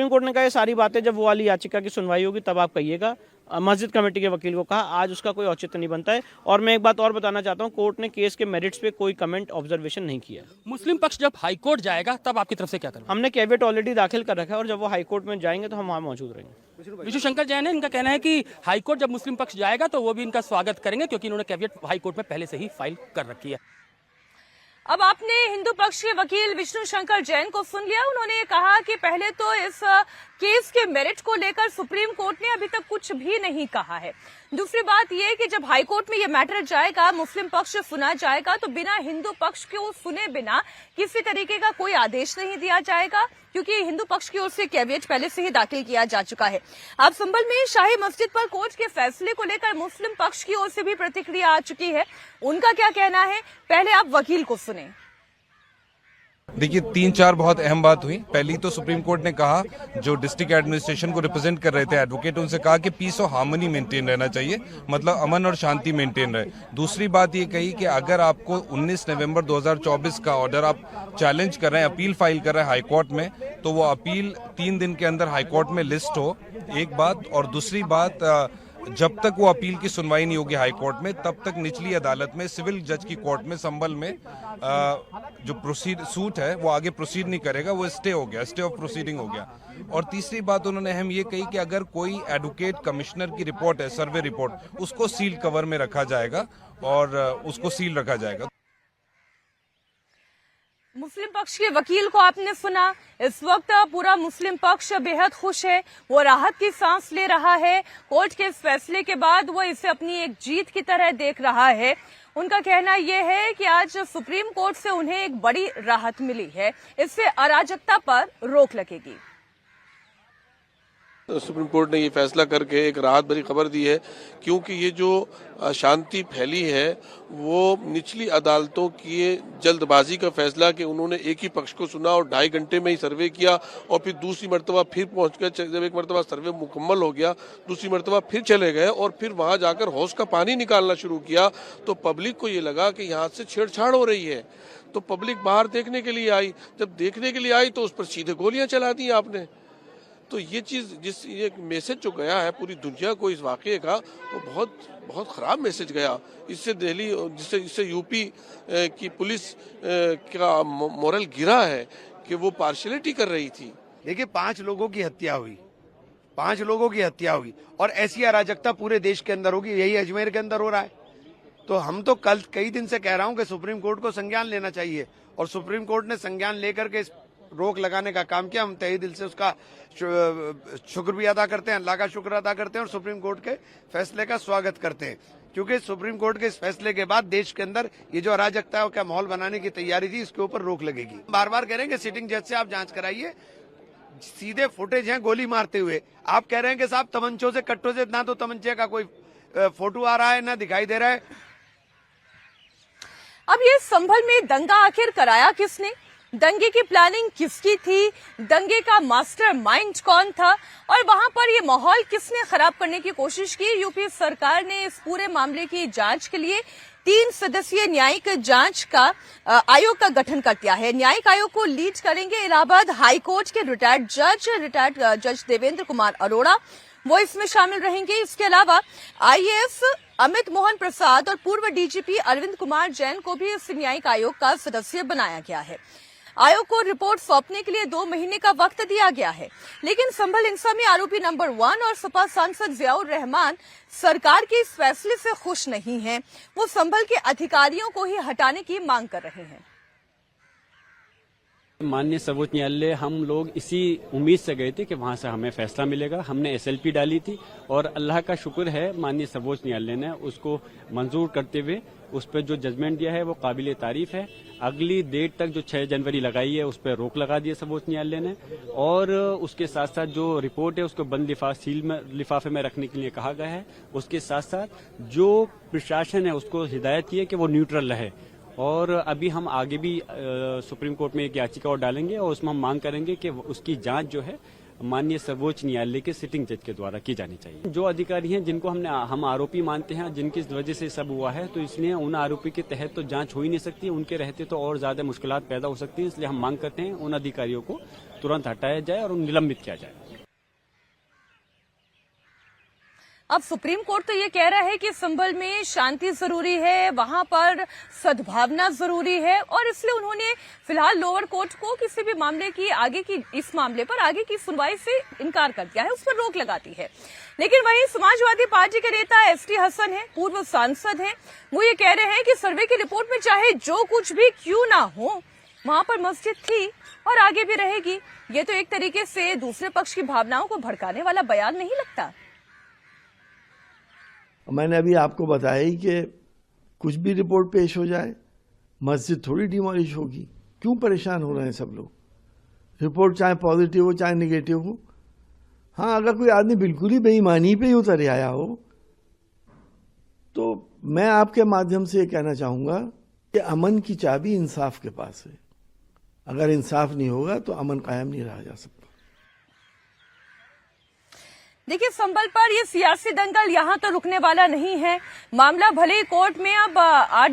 Speaker 14: कोर्ट ने
Speaker 15: कहा ये सारी बातें जब वो वाली याचिका की सुनवाई होगी तब आप कहिएगा। मस्जिद कमेटी के वकील को कहा आज उसका कोई औचित्य नहीं बनता है। और मैं एक बात और बताना चाहता हूं, कोर्ट ने केस के मेरिट्स पे कोई कमेंट ऑब्जर्वेशन नहीं किया।
Speaker 14: मुस्लिम पक्ष जब हाई कोर्ट जाएगा तब आपकी तरफ से क्या करना?
Speaker 15: हमने कैविएट ऑलरेडी दाखिल कर रखा है और जब वो हाई कोर्ट में जाएंगे तो हम वहां मौजूद रहेंगे।
Speaker 14: विशु शंकर जैन है, इनका कहना है कि हाई कोर्ट जब मुस्लिम पक्ष जाएगा तो वो भी इनका स्वागत करेंगे क्योंकि इन्होंने कैविएट हाई कोर्ट में पहले से ही फाइल कर रखी है।
Speaker 1: अब आपने हिंदू पक्ष के वकील विष्णु शंकर जैन को सुन लिया। उन्होंने कहा कि पहले तो इस केस के मेरिट को लेकर सुप्रीम कोर्ट ने अभी तक कुछ भी नहीं कहा है। दूसरी बात यह कि जब हाई कोर्ट में ये मैटर जाएगा, मुस्लिम पक्ष सुना जाएगा, तो बिना हिंदू पक्ष को सुने बिना किसी तरीके का कोई आदेश नहीं दिया जाएगा क्योंकि हिंदू पक्ष की ओर से कैविएट पहले से ही दाखिल किया जा चुका है। अब संभल में शाही मस्जिद पर कोर्ट के फैसले को लेकर मुस्लिम पक्ष की ओर से भी प्रतिक्रिया आ चुकी है। उनका क्या कहना है, पहले आप वकील को सुने।
Speaker 16: देखिए, 3-4 बहुत अहम बात हुई। पहली तो सुप्रीम कोर्ट ने कहा, जो डिस्ट्रिक्ट एडमिनिस्ट्रेशन को रिप्रेजेंट कर रहे थे एडवोकेट, उनसे कहा कि पीस और हार्मनी मेंटेन रहना चाहिए, मतलब अमन और शांति मेंटेन रहे। दूसरी बात ये कही कि अगर आपको 19 नवंबर 2024 का ऑर्डर आप चैलेंज कर रहे हैं, अपील फाइल कर रहे हैं हाई कोर्ट में, तो वो अपील 3 दिन के अंदर हाई कोर्ट में लिस्ट हो, एक बात। और दूसरी बात, जब तक वो अपील की सुनवाई नहीं होगी हाई कोर्ट में, तब तक निचली अदालत में, सिविल जज की कोर्ट में संभल में जो सूट है वो आगे प्रोसीड नहीं करेगा, वो स्टे हो गया, स्टे ऑफ प्रोसीडिंग हो गया। और तीसरी बात उन्होंने अहम ये कही कि अगर कोई एडवोकेट कमिश्नर की रिपोर्ट है, सर्वे रिपोर्ट, उसको सील कवर में रखा जाएगा और उसको सील रखा जाएगा।
Speaker 1: मुस्लिम पक्ष के वकील को आपने सुना। इस वक्त पूरा मुस्लिम पक्ष बेहद खुश है, वो राहत की सांस ले रहा है। कोर्ट के इस फैसले के बाद वो इसे अपनी एक जीत की तरह देख रहा है। उनका कहना यह है कि आज सुप्रीम कोर्ट से उन्हें एक बड़ी राहत मिली है, इससे अराजकता पर रोक लगेगी।
Speaker 17: सुप्रीम कोर्ट ने ये फैसला करके एक राहत भरी खबर दी है, क्योंकि ये जो अशांति फैली है वो निचली अदालतों की जल्दबाजी का फैसला कि उन्होंने एक ही पक्ष को सुना और 2.5 घंटे में ही सर्वे किया और फिर दूसरी मरतबा फिर पहुंच गए। जब एक मरतबा सर्वे मुकम्मल हो गया, दूसरी मरतबा फिर चले गए और फिर वहां जाकर हौज का पानी निकालना शुरू किया, तो पब्लिक को ये लगा कि यहाँ से छेड़छाड़ हो रही है। तो पब्लिक बाहर देखने के लिए आई, जब देखने के लिए आई तो उस पर सीधे गोलियां चला दी आपने। तो ये चीज, ये मैसेज जो गया है पूरी दुनिया को इस वाकये का, वो बहुत खराब मैसेज गया। इससे दिल्ली, इससे यूपी की पुलिस का मोरल गिरा है कि वो पार्शियलिटी कर रही थी।
Speaker 18: देखिए, 5 लोगों की हत्या हुई, 5 लोगों की हत्या हुई और ऐसी अराजकता पूरे देश के अंदर होगी, यही अजमेर के अंदर हो रहा है। तो हम तो कल कई दिन से कह रहा हूं कि सुप्रीम कोर्ट को संज्ञान लेना चाहिए और सुप्रीम कोर्ट ने संज्ञान लेकर के रोक लगाने का काम किया। हम तहे दिल से उसका शुक्र भी अदा करते हैं, अल्लाह का शुक्र अदा करते हैं और सुप्रीम कोर्ट के फैसले का स्वागत करते हैं, क्योंकि सुप्रीम कोर्ट के इस फैसले के बाद देश के अंदर ये जो अराजकता का माहौल बनाने की तैयारी थी, इसके ऊपर रोक लगेगी। बार बार कह रहे हैं कि सिटिंग जज से आप जांच कराइए, सीधे फुटेज है गोली मारते हुए। आप कह रहे हैं कि साहब तमंचों से, कट्टों से, ना तो तमंचे का कोई फोटो आ रहा है ना दिखाई दे रहा है।
Speaker 1: अब ये संभल में दंगा आखिर कराया किसने, दंगे की प्लानिंग किसकी थी, दंगे का मास्टरमाइंड कौन था और वहां पर ये माहौल किसने खराब करने की कोशिश की। यूपी सरकार ने इस पूरे मामले की जांच के लिए 3 सदस्यीय न्यायिक जांच का आयोग का गठन कर दिया है। न्यायिक आयोग को लीड करेंगे इलाहाबाद हाई कोर्ट के रिटायर्ड जज देवेंद्र कुमार अरोड़ा, वो इसमें शामिल रहेंगे। इसके अलावा आईएएस अमित मोहन प्रसाद और पूर्व डीजीपी अरविंद कुमार जैन को भी इस न्यायिक आयोग का सदस्य बनाया गया है। आयोग को रिपोर्ट सौंपने के लिए 2 महीने का वक्त दिया गया है, लेकिन संभल हिंसा में आरोपी नंबर 1 और सपा सांसद जियाउर रहमान सरकार के इस फैसले से खुश नहीं हैं। वो संभल के अधिकारियों को ही हटाने की मांग कर रहे हैं।
Speaker 19: माननीय सर्वोच्च न्यायालय हम लोग इसी उम्मीद से गए थे कि वहां से हमें फैसला मिलेगा। हमने एसएलपी डाली थी और अल्लाह का शुक्र है माननीय सर्वोच्च न्यायालय ने उसको मंजूर करते हुए उस पर जो जजमेंट दिया है वो काबिल तारीफ है। अगली डेट तक जो 6 जनवरी लगाई है उस पर रोक लगा दी है सर्वोच्च न्यायालय ने और उसके साथ साथ जो रिपोर्ट है उसको बंद लिफाफे में रखने के लिए कहा गया है। उसके साथ साथ जो प्रशासन है उसको हिदायत की है कि वो न्यूट्रल रहे और अभी हम आगे भी सुप्रीम कोर्ट में एक याचिका और डालेंगे और उसमें हम मांग करेंगे कि उसकी जांच जो है माननीय सर्वोच्च न्यायालय के सिटिंग जज के द्वारा की जानी चाहिए। जो अधिकारी हैं जिनको हम आरोपी मानते हैं, जिनकी वजह से सब हुआ है, तो इसलिए उन आरोपी के तहत तो जांच हो ही नहीं सकती, उनके रहते तो और ज्यादा मुश्किलात पैदा हो सकती हैं। इसलिए हम मांग करते हैं उन अधिकारियों को तुरंत हटाया जाए और निलंबित किया जाए।
Speaker 1: अब सुप्रीम कोर्ट तो ये कह रहा है कि संभल में शांति जरूरी है, वहां पर सद्भावना जरूरी है, और इसलिए उन्होंने फिलहाल लोअर कोर्ट को किसी भी मामले की इस मामले पर आगे की सुनवाई से इनकार कर दिया है, उस पर रोक लगाती है। लेकिन वहीं समाजवादी पार्टी के नेता एसटी हसन है, पूर्व सांसद हैं, वो ये कह रहे हैं कि सर्वे की रिपोर्ट में चाहे जो कुछ भी क्यों ना हो, वहां पर मस्जिद थी और आगे भी रहेगी। ये तो एक तरीके से दूसरे पक्ष की भावनाओं को भड़काने वाला बयान नहीं लगता?
Speaker 20: मैंने अभी आपको बताया ही कि कुछ भी रिपोर्ट पेश हो जाए मस्जिद थोड़ी डिमोलिश होगी। क्यों परेशान हो रहे हैं सब लोग? रिपोर्ट चाहे पॉजिटिव हो चाहे नेगेटिव हो। हाँ, अगर कोई आदमी बिल्कुल ही बेईमानी पे ही उतर आया हो तो मैं आपके माध्यम से ये कहना चाहूंगा कि अमन की चाबी इंसाफ के पास है। अगर इंसाफ नहीं होगा तो अमन कायम नहीं रहा जा सकता।
Speaker 1: देखिए, संभल पर ये सियासी दंगल यहां तो रुकने वाला नहीं है। मामला भले ही कोर्ट में अब 8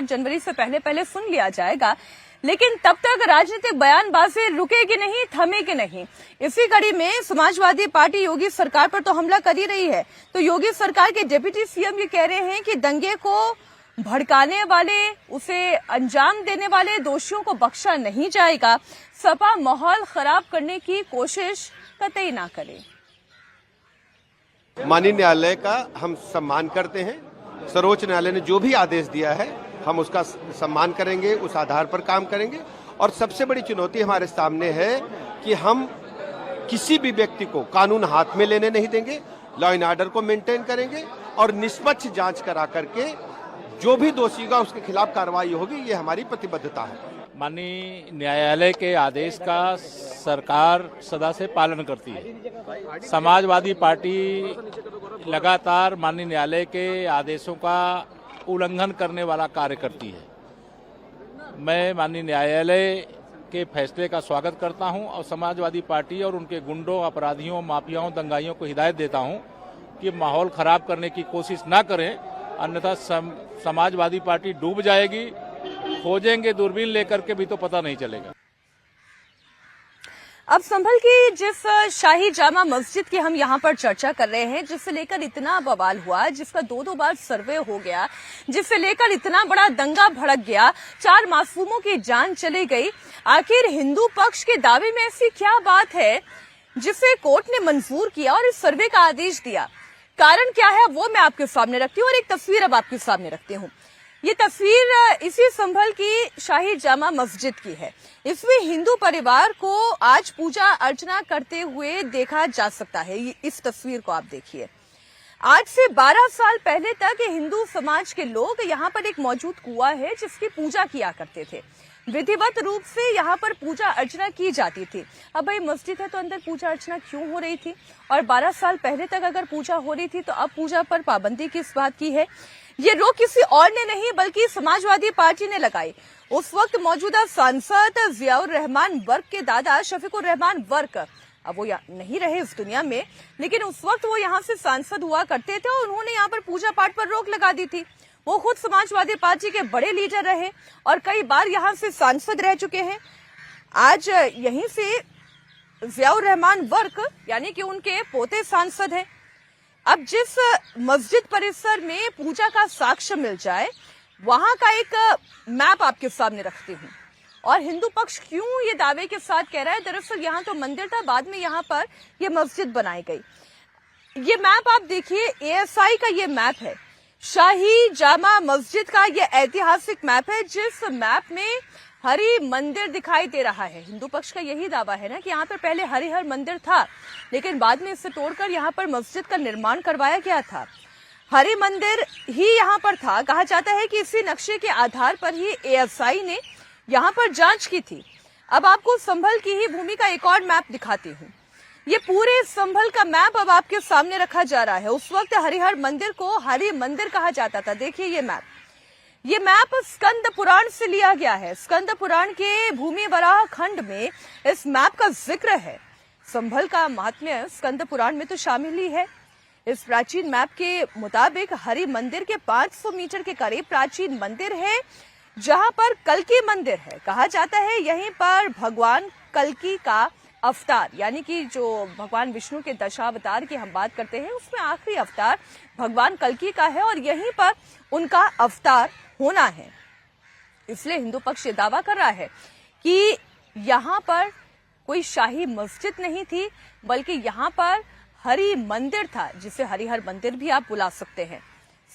Speaker 1: जनवरी से पहले सुन लिया जाएगा, लेकिन तब तक राजनीतिक बयानबाजी रुकेगी नहीं, थमेगी नहीं। इसी कड़ी में समाजवादी पार्टी योगी सरकार पर तो हमला कर ही रही है। तो योगी सरकार के डिप्टी सीएम ये कह रहे हैं कि दंगे को भड़काने वाले, उसे अंजाम देने वाले दोषियों को बख्शा नहीं जाएगा। सपा माहौल खराब करने की कोशिश कतई ना करे।
Speaker 21: माननीय न्यायालय का हम सम्मान करते हैं। सर्वोच्च न्यायालय ने जो भी आदेश दिया है हम उसका सम्मान करेंगे, उस आधार पर काम करेंगे। और सबसे बड़ी चुनौती हमारे सामने है कि हम किसी भी व्यक्ति को कानून हाथ में लेने नहीं देंगे, लॉ एंड ऑर्डर को मेंटेन करेंगे और निष्पक्ष जांच करा करके जो भी दोषी होगा उसके खिलाफ कार्रवाई होगी, ये हमारी प्रतिबद्धता है।
Speaker 5: माननीय न्यायालय के आदेश का सरकार सदा से पालन करती है। समाजवादी पार्टी लगातार माननीय न्यायालय के आदेशों का उल्लंघन करने वाला कार्य करती है। मैं माननीय न्यायालय के फैसले का स्वागत करता हूं और समाजवादी पार्टी और उनके गुंडों, अपराधियों, माफियाओं, दंगाइयों को हिदायत देता हूं कि माहौल खराब करने की कोशिश ना करें, अन्यथा समाजवादी पार्टी डूब जाएगी। खोजेंगे दूरबीन लेकर के भी तो पता नहीं चलेगा।
Speaker 1: अब संभल की जिस शाही जामा मस्जिद की हम यहाँ पर चर्चा कर रहे हैं, जिससे लेकर इतना बवाल हुआ, जिसका 2 बार सर्वे हो गया, जिससे लेकर इतना बड़ा दंगा भड़क गया, 4 मासूमों की जान चली गई, आखिर हिंदू पक्ष के दावे में ऐसी क्या बात है जिसे कोर्ट ने मंजूर किया और इस सर्वे का आदेश दिया? कारण क्या है वो मैं आपके सामने रखती हूँ और एक तस्वीर अब आपके सामने रखती हूँ। ये तस्वीर इसी संभल की शाही जामा मस्जिद की है। इसमें हिंदू परिवार को आज पूजा अर्चना करते हुए देखा जा सकता है। इस तस्वीर को आप देखिए। आज से 12 साल पहले तक हिंदू समाज के लोग यहाँ पर एक मौजूद कुआं है जिसकी पूजा किया करते थे। विधिवत रूप से यहाँ पर पूजा अर्चना की जाती थी। अब भाई मस्जिद है तो अंदर पूजा अर्चना क्यों हो रही थी? और 12 साल पहले तक अगर पूजा हो रही थी तो अब पूजा पर पाबंदी किस बात की है? ये रोक किसी और ने नहीं बल्कि समाजवादी पार्टी ने लगाई। उस वक्त मौजूदा सांसद जियाउर रहमान वर्क के दादा शफीकुर रहमान वर्क, अब वो नहीं रहे इस दुनिया में, लेकिन उस वक्त वो यहाँ से सांसद हुआ करते थे और उन्होंने यहाँ पर पूजा पाठ पर रोक लगा दी थी। वो खुद समाजवादी पार्टी के बड़े लीडर रहे और कई बार यहाँ से सांसद रह चुके हैं। आज यहीं से जियाउर रहमान वर्क यानी कि उनके पोते सांसद हैं। अब जिस मस्जिद परिसर में पूजा का साक्ष्य मिल जाए, वहां का एक मैप आपके सामने रखती हूँ। और हिंदू पक्ष क्यों ये दावे के साथ कह रहा है? दरअसल यहाँ तो मंदिर था, बाद में यहाँ पर ये मस्जिद बनाई गई। ये मैप आप देखिए, एएसआई का ये मैप है, शाही जामा मस्जिद का ये ऐतिहासिक मैप है, जिस मैप में हरि मंदिर दिखाई दे रहा है। हिंदू पक्ष का यही दावा है ना कि यहाँ पर पहले हरिहर मंदिर था, लेकिन बाद में इसे तोड़कर यहाँ पर मस्जिद का निर्माण करवाया गया था। हरि मंदिर ही यहाँ पर था। कहा जाता है कि इसी नक्शे के आधार पर ही एएसआई ने यहाँ पर जांच की थी। अब आपको संभल की ही भूमि का एक और मैप दिखाती हूँ। ये पूरे संभल का मैप अब आपके सामने रखा जा रहा है। उस वक्त हरिहर मंदिर को हरि मंदिर कहा जाता था। देखिए ये मैप, ये मैप स्कंद पुराण से लिया गया है। स्कंद पुराण के भूमि वराह खंड में इस मैप का जिक्र है। संभल का महात्म्य स्कंद पुराण में तो शामिल ही है। इस प्राचीन मैप के मुताबिक हरि मंदिर के 500 मीटर के करीब प्राचीन मंदिर है, जहां पर कल्की मंदिर है। कहा जाता है यहीं पर भगवान कल्की का अवतार, यानी कि जो भगवान विष्णु के दशावतार की हम बात करते हैं उसमें आखिरी अवतार भगवान कल्की का है और यहीं पर उनका अवतार होना है। इसलिए हिंदू पक्ष ये दावा कर रहा है कि यहाँ पर कोई शाही मस्जिद नहीं थी, बल्कि यहाँ पर हरि मंदिर था, जिसे हरिहर मंदिर भी आप बुला सकते हैं।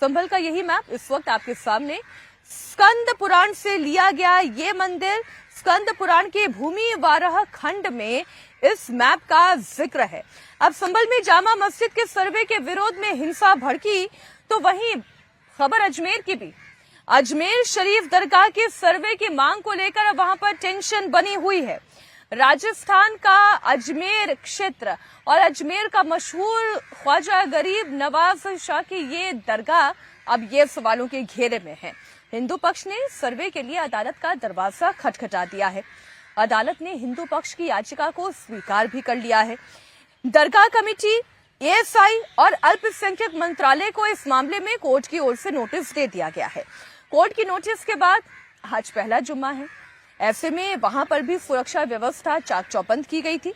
Speaker 1: संभल का यही मैप इस वक्त आपके सामने स्कंद पुराण से लिया गया ये मंदिर स्कंद पुराण के भूमि वाराह खंड में इस मैप का जिक्र है। अब संभल में जामा मस्जिद के सर्वे के विरोध में हिंसा भड़की, तो वहीं खबर अजमेर की भी। अजमेर शरीफ दरगाह के सर्वे की मांग को लेकर अब वहां पर टेंशन बनी हुई है। राजस्थान का अजमेर क्षेत्र और अजमेर का मशहूर ख्वाजा गरीब नवाज शाह की ये दरगाह अब ये सवालों के घेरे में है। हिंदू पक्ष ने सर्वे के लिए अदालत का दरवाजा खटखटा दिया है। अदालत ने हिंदू पक्ष की याचिका को स्वीकार भी कर लिया है। दरगाह कमेटी, एएसआई और अल्पसंख्यक मंत्रालय को इस मामले में कोर्ट की ओर से नोटिस दे दिया गया है। कोर्ट की नोटिस के बाद आज पहला जुम्मा है, ऐसे में वहां पर भी सुरक्षा व्यवस्था चाक चौबंद की गई थी।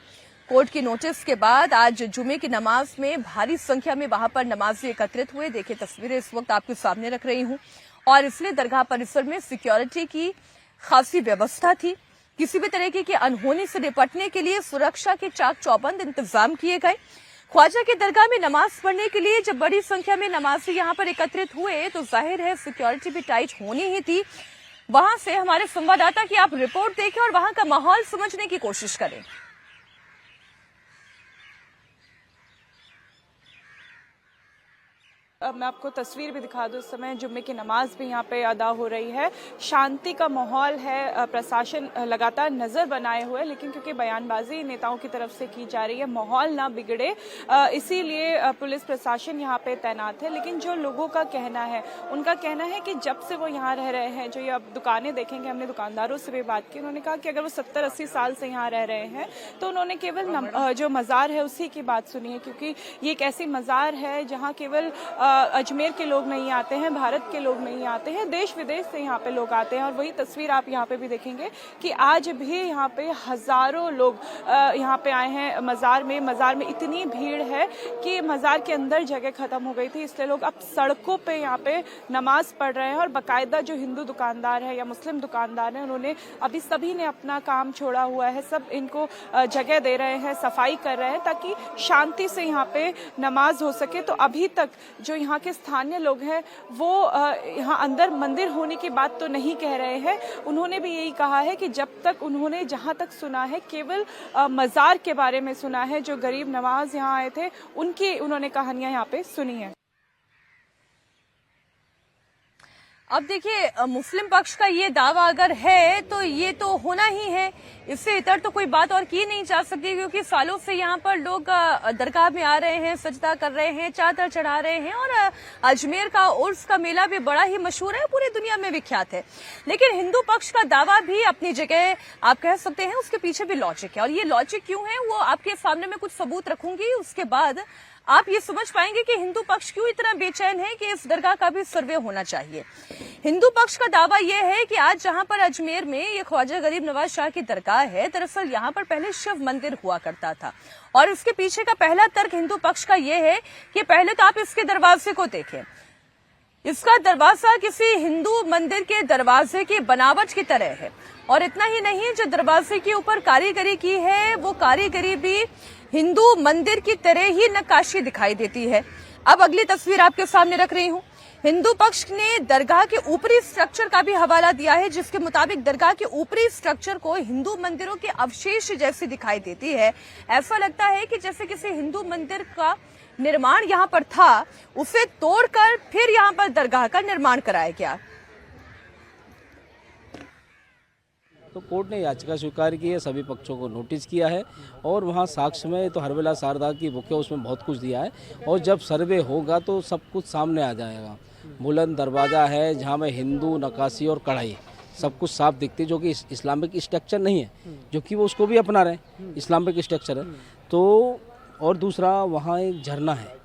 Speaker 1: कोर्ट की नोटिस के बाद आज जुमे की नमाज में भारी संख्या में वहां पर नमाजी एकत्रित हुए। देखिए तस्वीरें इस वक्त आपके सामने रख रही हूं और इसलिए दरगाह परिसर में सिक्योरिटी की खासी व्यवस्था थी। किसी भी तरीके की अनहोनी से निपटने के लिए सुरक्षा के चाक चौबंद इंतजाम किए गए। ख्वाजा की दरगाह में नमाज पढ़ने के लिए जब बड़ी संख्या में नमाजी यहां पर एकत्रित हुए तो जाहिर है सिक्योरिटी भी टाइट होनी ही थी। वहां से हमारे संवाददाता की आप रिपोर्ट देखें और वहां का माहौल समझने की कोशिश करें।
Speaker 2: अब मैं आपको तस्वीर भी दिखा दूं। इस समय जुम्मे की नमाज भी यहाँ पे अदा हो रही है। शांति का माहौल है, प्रशासन लगातार नजर बनाए हुए, लेकिन क्योंकि बयानबाजी नेताओं की तरफ से की जा रही है, माहौल ना बिगड़े, इसीलिए पुलिस प्रशासन यहाँ पे तैनात है। लेकिन जो लोगों का कहना है, उनका कहना है कि जब से वो यहाँ रह रहे हैं, जो ये अब दुकानें देखेंगे, हमने दुकानदारों से भी बात की, उन्होंने कहा कि अगर वो 70-80 साल से यहाँ रह रहे हैं तो उन्होंने केवल जो मज़ार है उसी की बात सुनी है, क्योंकि ये एक ऐसी मज़ार है जहाँ केवल अजमेर के लोग नहीं आते हैं, भारत के लोग नहीं आते हैं, देश विदेश से यहाँ पे लोग आते हैं। और वही तस्वीर आप यहाँ पे भी देखेंगे कि आज भी यहाँ पे हजारों लोग यहाँ पे आए हैं मज़ार में। मज़ार में इतनी भीड़ है कि मज़ार के अंदर जगह खत्म हो गई थी, इसलिए लोग अब सड़कों पे यहाँ पे नमाज पढ़ रहे हैं। और बाकायदा जो हिंदू दुकानदार है या मुस्लिम दुकानदार है, उन्होंने अभी सभी ने अपना काम छोड़ा हुआ है, सब इनको जगह दे रहे हैं, सफाई कर रहे हैं ताकि शांति से यहाँ पे नमाज हो सके। तो अभी तक जो यहाँ के स्थानीय लोग हैं वो यहाँ अंदर मंदिर होने की बात तो नहीं कह रहे हैं। उन्होंने भी यही कहा है कि जब तक उन्होंने जहाँ तक सुना है केवल मज़ार के बारे में सुना है, जो गरीब नवाज यहाँ आए थे उनकी उन्होंने कहानियां यहाँ पे सुनी है।
Speaker 1: अब देखिए मुस्लिम पक्ष का ये दावा अगर है तो ये तो होना ही है, इससे इतर तो कोई बात और की नहीं जा सकती, क्योंकि सालों से यहाँ पर लोग दरगाह में आ रहे हैं, सजदा कर रहे हैं, चादर चढ़ा रहे हैं और अजमेर का उर्स का मेला भी बड़ा ही मशहूर है, पूरी दुनिया में विख्यात है। लेकिन हिंदू पक्ष का दावा भी अपनी जगह आप कह सकते हैं, उसके पीछे भी लॉजिक है और ये लॉजिक क्यों है वो आपके सामने में कुछ सबूत रखूंगी, उसके बाद आप ये समझ पाएंगे कि हिंदू पक्ष क्यों इतना बेचैन है कि इस दरगाह का भी सर्वे होना चाहिए। हिंदू पक्ष का दावा यह है कि आज जहां पर अजमेर में ये ख्वाजा गरीब नवाज शाह की दरगाह है, दरअसल यहां पर पहले शिव मंदिर हुआ करता था और इसके पीछे का पहला तर्क हिंदू पक्ष का यह है कि पहले तो आप इसके दरवाजे को देखें। इसका दरवाजा किसी हिंदू मंदिर के दरवाजे की बनावट की तरह है और इतना ही नहीं, जो दरवाजे के ऊपर कारीगरी की है वो कारीगरी भी हिंदू मंदिर की तरह ही नक्काशी दिखाई देती है। अब अगली तस्वीर आपके सामने रख रही हूं। हिंदू पक्ष ने दरगाह के ऊपरी स्ट्रक्चर का भी हवाला दिया है, जिसके मुताबिक दरगाह के ऊपरी स्ट्रक्चर को हिंदू मंदिरों के अवशेष जैसी दिखाई देती है। ऐसा लगता है कि जैसे किसी हिंदू मंदिर का निर्माण यहाँ पर था, उसे तोड़कर फिर यहाँ पर दरगाह का निर्माण कराया गया।
Speaker 6: तो कोर्ट ने याचिका स्वीकार की है, सभी पक्षों को नोटिस किया है और वहाँ साक्ष्य में तो हरवेला शारदा की बुक है, उसमें बहुत कुछ दिया है और जब सर्वे होगा तो सब कुछ सामने आ जाएगा। बुलंद दरवाज़ा है जहाँ में हिंदू नक्काशी और कढ़ाई सब कुछ साफ दिखती है, जो कि इस्लामिक स्ट्रक्चर नहीं है, जो कि वो उसको भी अपना रहे हैं, इस्लामिक स्ट्रक्चर है। तो और दूसरा वहाँ एक झरना है